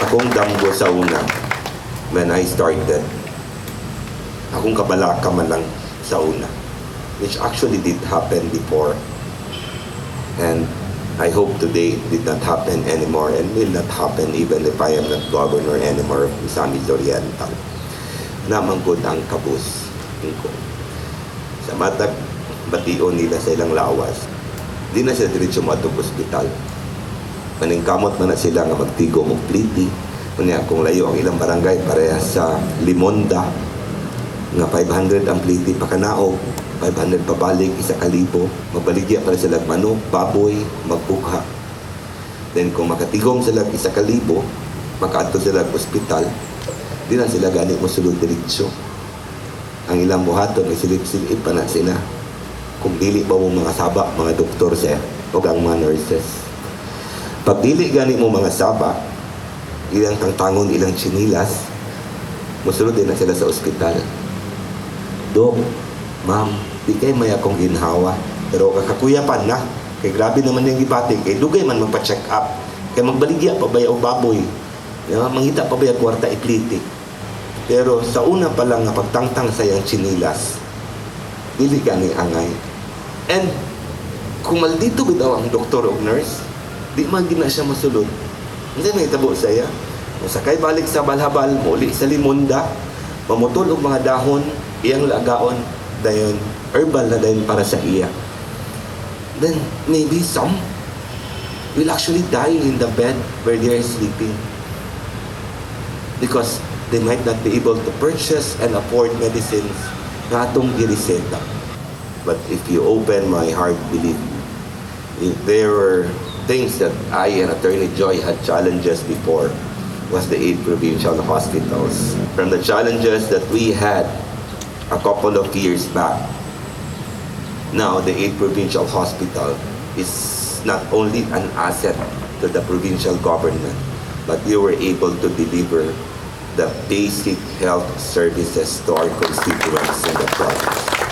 akong damgo sa una, when I started, akong kabalaka man lang sa una, which actually did happen before. And I hope today it did not happen anymore and will not happen even if I am not governor anymore of Misamis Oriental. Naman ko ang kabus ko. Sa matag bation nila sa ilang lawas, di na sila diretso matog ospital. Maningkamot man na sila nga magtigo mong pliti. Kunya kung layo ang ilang barangay parehas sa Limonda nga 500 ang pliti pakanaog, 500 pabalik, 1,000. Mabaligya para sila manok, baboy, magpukha. Then kung makatigom sila 1,000, makaadto sila sa ospital, di na sila gani mo sulod diretsyo. Ang ilang buhaton ay silip-silip pa na sila. Kung dili ba mo mga saba, mga doktor sir, o ang mga nurses. Pag dili gani mo mga saba, ilang tangtangon, ilang chinilas, musulod din na sila sa ospital. Dok, ma'am, di kay may akong ginhawa, pero kakakuyapan na. Kay grabe naman yung ibating, kay dugay man magpa-check up. Kay magbaligya pa ba yung baboy, manghita pa ba yung kwarta ipliti. Pero sa una pa lang nga pagtangtang sa yung chinilas, dili gani angay. And kung maldito bitaw ang doktor o nurse, di man gina siya masulod. Hindi may tabo saya. Masakay balik sa balhabal, muli sa Limonda, mamutol og mga dahon, iyang lagaon, dayon herbal na dayon para sa iya. Then maybe some will actually die in the bed where they are sleeping. Because they might not be able to purchase and afford medicines na atong gireseta. But if you open my heart, believe me, if there were things that I and Attorney Joy had challenges before, was the 8 provincial hospitals. From the challenges that we had a couple of years back, now the 8 provincial hospital is not only an asset to the provincial government, but we were able to deliver the basic health services to our constituents in the province.